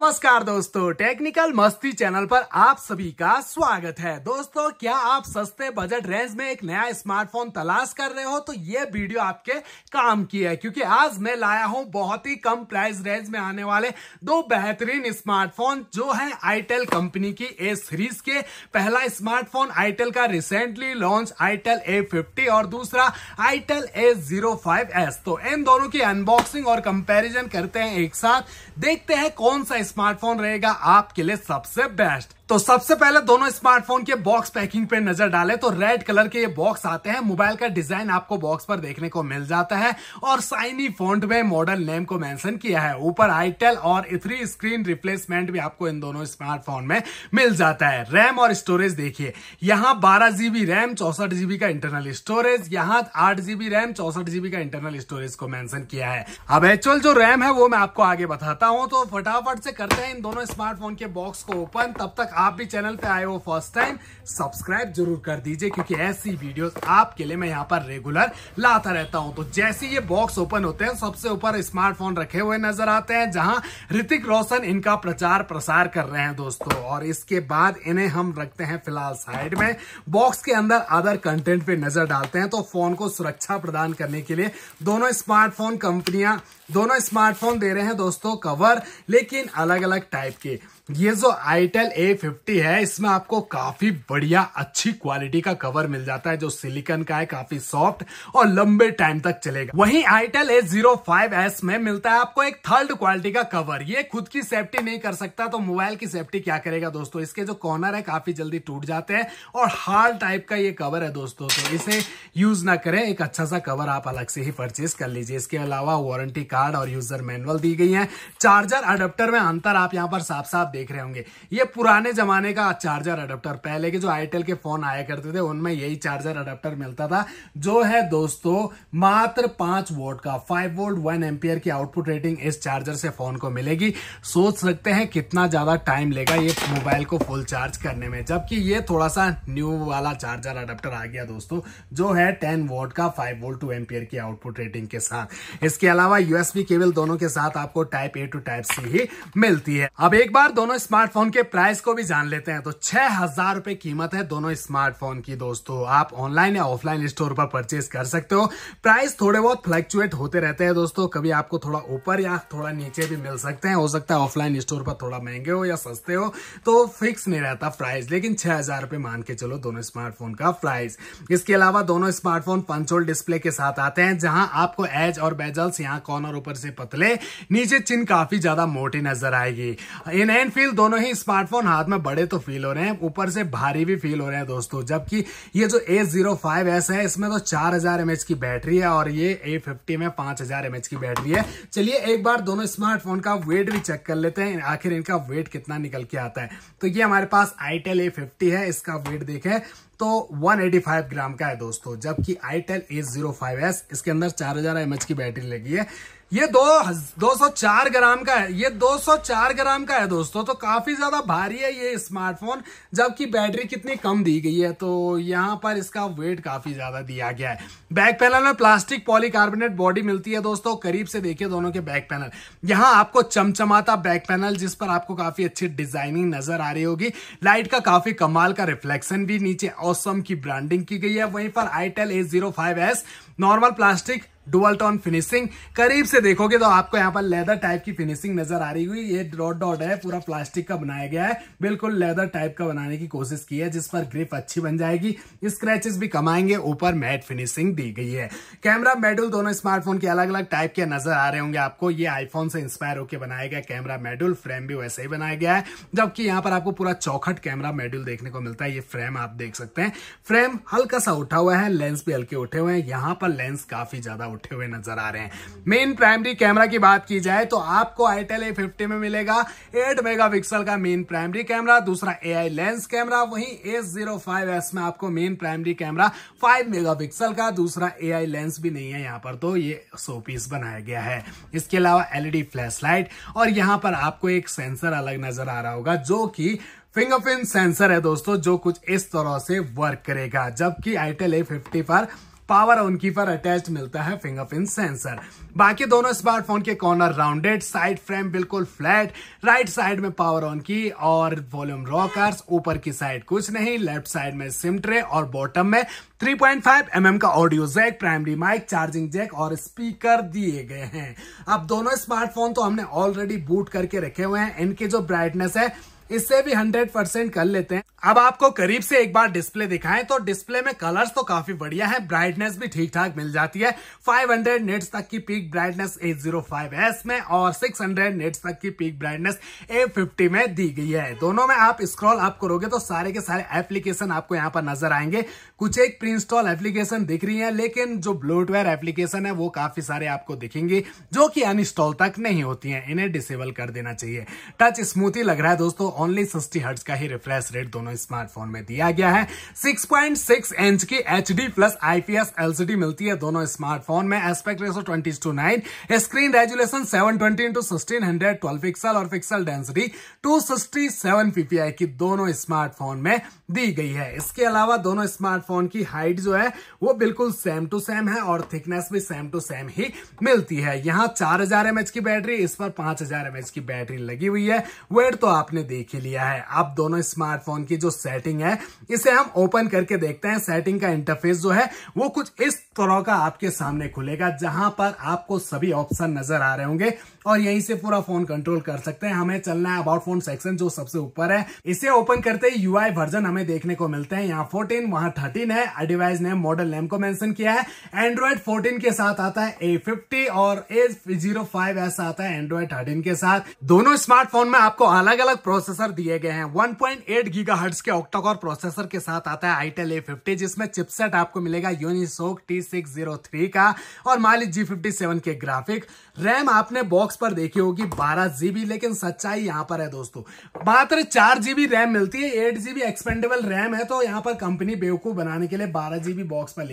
नमस्कार दोस्तों, टेक्निकल मस्ती चैनल पर आप सभी का स्वागत है। दोस्तों, क्या आप सस्ते बजट रेंज में एक नया स्मार्टफोन तलाश कर रहे हो तो ये वीडियो आपके काम की है, क्योंकि आज मैं लाया हूं बहुत ही कम प्राइस रेंज में आने वाले दो बेहतरीन स्मार्टफोन जो है आईटेल कंपनी की ए सीरीज के। पहला स्मार्टफोन आईटेल का रिसेंटली लॉन्च आईटेल A50 और दूसरा आईटेल A05s। तो इन दोनों की अनबॉक्सिंग और कंपैरिजन करते हैं एक साथ, देखते हैं कौन सा स्मार्टफोन रहेगा आपके लिए सबसे बेस्ट। तो सबसे पहले दोनों स्मार्टफोन के बॉक्स पैकिंग पे नजर डालें तो रेड कलर के ये बॉक्स आते हैं। मोबाइल का डिजाइन आपको बॉक्स पर देखने को मिल जाता है और साइनी फॉन्ट में मॉडल नेम को मेंशन किया है। ऊपर आईटेल और 3 स्क्रीन रिप्लेसमेंट भी आपको इन दोनों स्मार्टफोन में मिल जाता है। रैम और स्टोरेज देखिए, यहाँ 12GB रैम 64GB का इंटरनल स्टोरेज, यहाँ 8GB रैम 64GB का इंटरनल स्टोरेज को मेंशन किया है। अब एक्चुअल जो रैम है वो मैं आपको आगे बताता हूं, तो फटाफट से करते हैं इन दोनों स्मार्टफोन के बॉक्स को ओपन। तब तक आप भी चैनल पे आए हो फर्स्ट टाइम, सब्सक्राइब जरूर कर दीजिए, क्योंकि ऐसी वीडियोस आपके लिए मैं यहाँ पर रेगुलर लाता रहता हूं। तो जैसे ये बॉक्स ओपन होते हैं, सबसे ऊपर स्मार्टफोन रखे हुए नजर आते हैं, जहां ऋतिक रोशन इनका प्रचार प्रसार कर रहे हैं दोस्तों। और इसके बाद इन्हें हम रखते हैं फिलहाल साइड में। बॉक्स के अंदर अदर कंटेंट पे नजर डालते हैं। तो फोन को सुरक्षा प्रदान करने के लिए दोनों स्मार्टफोन कंपनियां दोनों स्मार्टफोन दे रहे हैं दोस्तों कवर, लेकिन अलग अलग टाइप के। ये जो आईटेल A50 है, इसमें आपको काफी बढ़िया अच्छी क्वालिटी का कवर मिल जाता है, जो सिलिकॉन का है, काफी सॉफ्ट और लंबे टाइम तक चलेगा। वहीं आईटेल A05s में मिलता है आपको एक थर्ड क्वालिटी का कवर। ये खुद की सेफ्टी नहीं कर सकता, तो मोबाइल की सेफ्टी क्या करेगा दोस्तों। इसके जो कॉर्नर है काफी जल्दी टूट जाते हैं और हार्ड टाइप का ये कवर है दोस्तों, तो इसे यूज ना करें। एक अच्छा सा कवर आप अलग से ही परचेज कर लीजिए। इसके अलावा वारंटी कार्ड और यूजर मैनुअल दी गई है। चार्जर अडेप्टर में अंतर आप यहाँ पर साफ साफ देख रहे होंगे। ये पुराने जमाने का चार्जर अडेप्टर, पहले के जो आईटेल के फोन आया करते थे उनमें यही चार्जर अडेप्टर मिलता था, जो है दोस्तों मात्र 5 वोल्ट का। 5 वोल्ट 1 एम्पियर की आउटपुट रेटिंग इस चार्जर से फोन को मिलेगी। सोच सकते हैं कितना ज्यादा टाइम लेगा ये मोबाइल को फुल चार्ज करने में, जबकि ये थोड़ा सा न्यू वाला चार्जर अडेप्टर आ गया दोस्तों, जो है 10 वोल्ट का 5 वोल्ट 2 एम्पियर की आउटपुट रेटिंग के साथ। इसके अलावा यूएसबी केबल दोनों के साथ आपको type A to type C ही मिलती है। अब एक बार दोनों स्मार्टफोन के प्राइस को भी जान लेते हैं। तो 6000 रुपए कीमत है दोनों स्मार्टफोन की दोस्तों। आप ऑनलाइन या ऑफलाइन स्टोर पर परचेज कर सकते हो। प्राइस थोड़े बहुत फ्लक्चुएट होते रहते हैं दोस्तों, कभी आपको थोड़ा ऊपर या थोड़ा नीचे भी मिल सकते हैं। हो सकता है ऑफलाइन स्टोर पर थोड़ा महंगे हो या सस्ते हो, तो फिक्स नहीं रहता प्राइस, लेकिन 6000 रुपए मान के चलो दोनों स्मार्टफोन का प्राइस। इसके अलावा दोनों स्मार्टफोन पंच होल डिस्प्ले के साथ आते हैं, जहां आपको एज और बेजल्स यहाँ कॉर्नर ऊपर से पतले, नीचे चिन काफी ज्यादा मोटी नजर आएगी। इन एंड फील दोनों ही स्मार्टफोन हाथ में बड़े तो फील हो रहे हैं, ऊपर से भारी भी फील हो रहे हैं दोस्तों। जबकि ये जो A05s है, इसमें तो 4000 mAh की बैटरी है और ये A50 में 5000 mAh की बैटरी है। चलिए एक बार दोनों स्मार्टफोन का वेट भी चेक कर लेते हैं, आखिर इनका वेट कितना निकल के आता है। तो ये हमारे पास आईटेल A50 है, इसका वेट देखें तो 185 ग्राम का है दोस्तों, जबकि आईटेल A05s इसके अंदर 4000 mAh की बैटरी लगी है, ये 204 ग्राम का है। ये 204 ग्राम का है दोस्तों, तो काफी ज्यादा भारी है ये स्मार्टफोन, जबकि बैटरी कितनी कम दी गई है, तो यहाँ पर इसका वेट काफी ज्यादा दिया गया है। बैक पैनल में प्लास्टिक पॉलीकार्बोनेट बॉडी मिलती है दोस्तों। करीब से देखिए दोनों के बैक पैनल, यहाँ आपको चमचमाता बैक पैनल, जिस पर आपको काफी अच्छी डिजाइनिंग नजर आ रही होगी। लाइट का काफी कमाल का रिफ्लेक्शन भी, नीचे ऑसम की ब्रांडिंग की गई है। वहीं पर itel A05s normal plastic dual tone finishing. करीब से देखोगे तो आपको यहाँ पर लेदर टाइप की फिनिशिंग नजर आ रही हुई। ये डॉट डॉट है, पूरा प्लास्टिक का बनाया गया है, बिल्कुल लेदर टाइप का बनाने की कोशिश की है, जिस पर ग्रिप अच्छी बन जाएगी। स्क्रैचेस भी कम आएंगे, ऊपर मैट फिनिशिंग दी गई है। कैमरा मॉड्यूल दोनों स्मार्टफोन के अलग अलग टाइप के नजर आ रहे होंगे आपको। ये आईफोन से इंस्पायर होकर बनाया गया कैमरा मॉड्यूल, फ्रेम भी वैसे ही बनाया गया है, जबकि यहाँ पर आपको पूरा चौखट कैमरा मॉड्यूल देखने को मिलता है। ये फ्रेम आप देख सकते हैं, फ्रेम हल्का सा उठा हुआ है, लेंस भी हल्के उठे हुए हैं। यहाँ पर लेंस काफी ज्यादा उठे हुए नजर आ रहे हैं। मेन प्राइमरी कैमरा की बात की जाए तो आपको आईटेल A50 में मिलेगा 8 मेगापिक्सल का मेन प्राइमरी कैमरा, दूसरा AI लेंस कैमरा। वहीं A05s में आपको मेन प्राइमरी कैमरा 5 मेगापिक्सल का, दूसरा AI लेंस भी नहीं है यहाँ पर, तो ये 100 पीस बनाया गया है। इसके अलावा LED फ्लैश लाइट, और यहाँ पर आपको एक सेंसर अलग नजर आ रहा होगा, जो कि फिंगरप्रिंट सेंसर है दोस्तों, जो कुछ इस तरह से वर्क करेगा। जबकि आईटेल A50 पर पावर ऑन की पर अटैच्ड मिलता है फिंगरप्रिंट सेंसर। बाकी दोनों स्मार्टफोन के कॉर्नर राउंडेड, साइड फ्रेम बिल्कुल फ्लैट, राइट साइड में पावर ऑन की और वॉल्यूम रॉकर्स, ऊपर की साइड कुछ नहीं, लेफ्ट साइड में सिम ट्रे और बॉटम में 3.5 mm का audio jack, primary mic, charging jack और स्पीकर दिए गए हैं। अब दोनों स्मार्टफोन तो हमने ऑलरेडी बूट करके रखे हुए हैं, इनकी जो ब्राइटनेस है इससे भी 100% कर लेते हैं। अब आपको करीब से एक बार डिस्प्ले दिखाएं तो डिस्प्ले में कलर्स तो काफी बढ़िया है, ब्राइटनेस भी ठीक ठाक मिल जाती है। 500 निट्स तक की पीक ब्राइटनेस A05s में और 600 निट्स तक की पीक ब्राइटनेस A50 में दी गई है। दोनों में आप स्क्रॉल अप करोगे तो सारे के सारे एप्लीकेशन आपको यहाँ पर नजर आएंगे। कुछ एक प्री इंस्टॉल एप्लीकेशन दिख रही है, लेकिन जो ब्लोटवेयर एप्लीकेशन है वो काफी सारे आपको दिखेंगे जो कि अनइंस्टॉल तक नहीं होती हैं, इन्हें डिसेबल कर देना चाहिए। टच स्मूथ ही लग रहा है दोस्तों, ओनली 60 हर्ट्ज का ही रिफ्रेश रेट दोनों स्मार्टफोन में दिया गया है। 6.6 इंच की HD प्लस IPS LCD मिलती है दोनों स्मार्टफोन में। Aspect ratio 20:9, screen resolution 720x1600 12 pixel और पिक्सल डेंसिटी 267 ppi की दोनों स्मार्टफोन में दी गई है। इसके अलावा दोनों स्मार्टफोन की हाइट जो है वो बिल्कुल सेम टू सेम है और थिकनेस भी सेम टू सेम ही मिलती है। यहाँ 4000 mAh की बैटरी, इस पर 5000 mAh की बैटरी लगी हुई है। वेट तो आपने देख ही लिया है। अब दोनों स्मार्टफोन की जो सेटिंग है इसे हम ओपन करके देखते हैं। सेटिंग का इंटरफेस जो है वो कुछ इस तरह का आपके सामने खुलेगा, जहां पर आपको सभी ऑप्शन नजर आ रहे होंगे और यहीं से पूरा फोन कंट्रोल कर सकते हैं। हमें चलना है अबाउट फोन सेक्शन जो सबसे ऊपर है। इसे ओपन करते ही UI वर्जन हमें देखने को मिलते हैं। यहाँ 14, वहां 13 है। डिवाइस नेम, मॉडल नेम को मेंशन किया है। एंड्रॉइड 14 के साथ आता है A50 और A05s आता है एंड्रॉइड 13 के साथ। दोनों स्मार्टफोन में आपको अलग अलग प्रोसेसर दिए गए हैं। 1.8 गीगाहर्ट्ज के ऑक्टा-कोर प्रोसेसर के साथ आता है आईटेल A50, जिसमें चिपसेट आपको मिलेगा यूनिसोक T603 का और मालिक G57 के ग्राफिक। रैम आपने बॉक्स पर देखी होगी 12 GB, लेकिन सच्चाई यहां पर है दोस्तों, मात्र 4 GB रैम मिलती है। 8 GB एक्सपेंडेबल रैम है, तो यहां पर कंपनी बेवकूफ बनाने के लिए 12 GB बॉक्स पर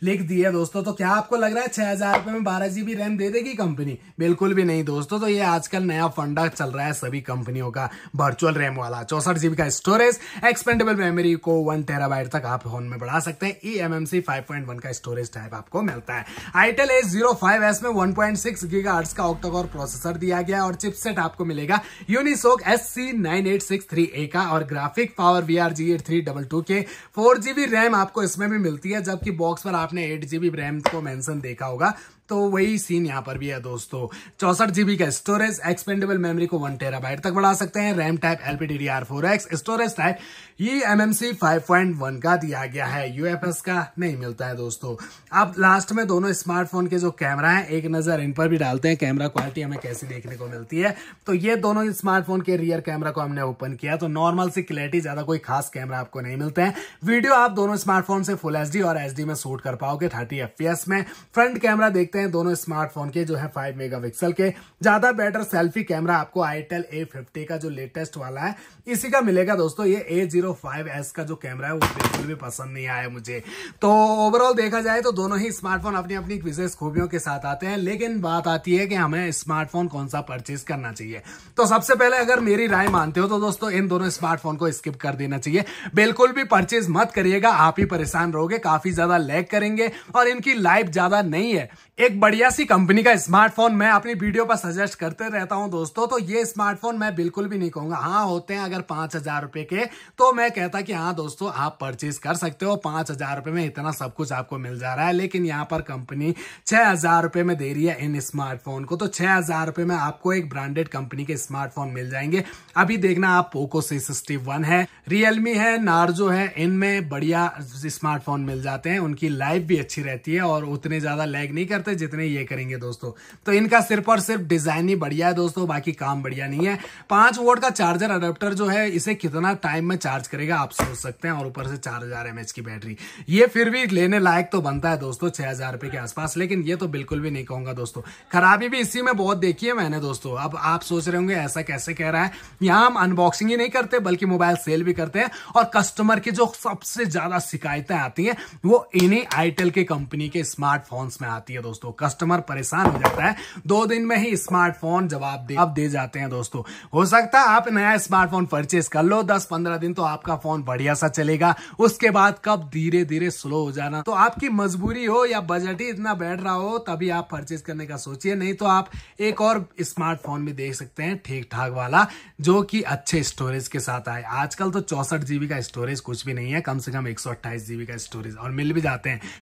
लिख दी है दोस्तों। तो क्या आपको लग रहा है 6000 रुपए में 12 GB रैम दे देगी कंपनी? बिल्कुल भी नहीं दोस्तों। तो ये आजकल नया फंडा चल रहा है सभी कंपनियों का, वर्चुअल रैम वाला। 64 GB का स्टोरेज, एक्सपेंडेबल मेमोरी को 1 TB तक आप फोन में बढ़ा सकते हैं। eMMC 5.1 का स्टोरेज टाइप आपको मिलता है। आईटेल A05s में 1.6 गीगाहर्ट्ज का ऑक्टा-कोर प्रोसेसर दिया गया और चिपसेट आपको मिलेगा यूनिसोक SC9863A का और ग्राफिक पावर VR G8322 के। 4 GB रैम आपको इसमें भी मिलती है, जबकि बॉक्स पर आपने 8 GB रैम को मेंशन देखा होगा, तो वही सीन यहां पर भी है दोस्तों। 64 GB का स्टोरेज, एक्सपेंडेबल मेमोरी को 1 TB तक बढ़ा सकते हैं। RAM type LPDDR4X, storage type eMMC 5.1 का दिया गया है, UFS का नहीं मिलता है दोस्तों। अब लास्ट में दोनों स्मार्टफोन के जो कैमरा है, एक नजर इन पर भी डालते हैं, कैमरा क्वालिटी हमें कैसी देखने को मिलती है। तो ये दोनों स्मार्टफोन के रियर कैमरा को हमने ओपन किया तो नॉर्मल सी क्लैरिटी, ज्यादा कोई खास कैमरा आपको नहीं मिलते हैं। वीडियो आप दोनों स्मार्टफोन से फुल HD और HD में शूट कर पाओगे 30 FPS में। फ्रंट कैमरा देखते हैं दोनों स्मार्टफोन के जो है 5 मेगापिक्सल के। ज्यादा बेटर सेल्फी कैमरा आपको आईटेल A50 का जो लेटेस्ट वाला है इसी का मिलेगा दोस्तों। ये A05s का जो कैमरा है वो बिल्कुल भी पसंद नहीं आया मुझे। तो ओवरऑल देखा जाए तो दोनों ही स्मार्टफोन अपनी अपनी विशेष खूबियों के साथ आते हैं, लेकिन बात आती है कि हमें स्मार्टफोन कौन सा परचेज करना चाहिए। तो सबसे पहले अगर मेरी राय मानते हो तो दोस्तों इन दोनों स्मार्टफोन को स्किप कर देना चाहिए। बिल्कुल भी परचेज मत करिएगा, आप ही परेशान रहोगे, काफी ज्यादा लैग करेंगे और इनकी लाइफ ज्यादा नहीं है। एक बढ़िया सी कंपनी का स्मार्टफोन मैं अपनी वीडियो पर सजेस्ट करते रहता हूं दोस्तों, तो ये स्मार्टफोन मैं बिल्कुल भी नहीं कहूंगा। हाँ होते हैं अगर 5000 रुपए के, तो मैं कहता कि हाँ दोस्तों आप परचेज कर सकते हो। 5000 रुपए में इतना सब कुछ आपको मिल जा रहा है, लेकिन यहाँ पर कंपनी 6000 रुपए में दे रही है इन स्मार्टफोन को। तो 6000 रुपए में आपको एक ब्रांडेड कंपनी के स्मार्टफोन मिल जाएंगे। अभी देखना आप पोको C61 है, रियलमी है, नार्जो है, इनमें बढ़िया स्मार्टफोन मिल जाते हैं। उनकी लाइफ भी अच्छी रहती है और उतने ज्यादा लैग नहीं करते जितने ये करेंगे दोस्तों। तो इनका सिर्फ और सिर्फ डिजाइन ही बढ़िया है दोस्तों, बाकी काम बढ़िया नहीं है। 5 वोल्ट का चार्जर अडेप्टर जो है इसे कितना टाइम में चार्ज करेगा आप सोच सकते हैं, और ऊपर से 4000 mAh की बैटरी, ये फिर भी लेने लायक तो बनता है दोस्तों 6000 रुपए के आसपास। लेकिन ये तो बिल्कुल भी नहीं कहूंगा दोस्तों। खराबी भी इसी में बहुत देखी है मैंने दोस्तों। अब आप सोच रहे होंगे ऐसा कैसे कह रहा है, यहाँ हम अनबॉक्सिंग ही नहीं करते बल्कि मोबाइल सेल भी करते हैं, और कस्टमर की जो सबसे ज्यादा शिकायतें आती हैं वो इन्हीं आईटेल के कंपनी के स्मार्टफोन्स में आती है दोस्तों। दोस्तों। कस्टमर परेशान हो जाता है, 2 दिन में ही स्मार्टफोन जवाब दे जाते हैं दोस्तों। हो सकता है आप नया स्मार्टफोन परचेस कर लो, 10-15 दिन तो आपका फोन बढ़िया सा चलेगा, उसके बाद कब धीरे धीरे स्लो हो जाना। तो आपकी मजबूरी हो या बजट ही इतना बैठ रहा हो तभी आप परचेस करने का सोचिए, नहीं तो आप एक और स्मार्टफोन भी देख सकते हैं ठीक ठाक वाला, जो कि अच्छे स्टोरेज के साथ आए। आजकल तो 64 GB का स्टोरेज कुछ भी नहीं है, कम से कम 128 GB का स्टोरेज और मिल भी जाते हैं।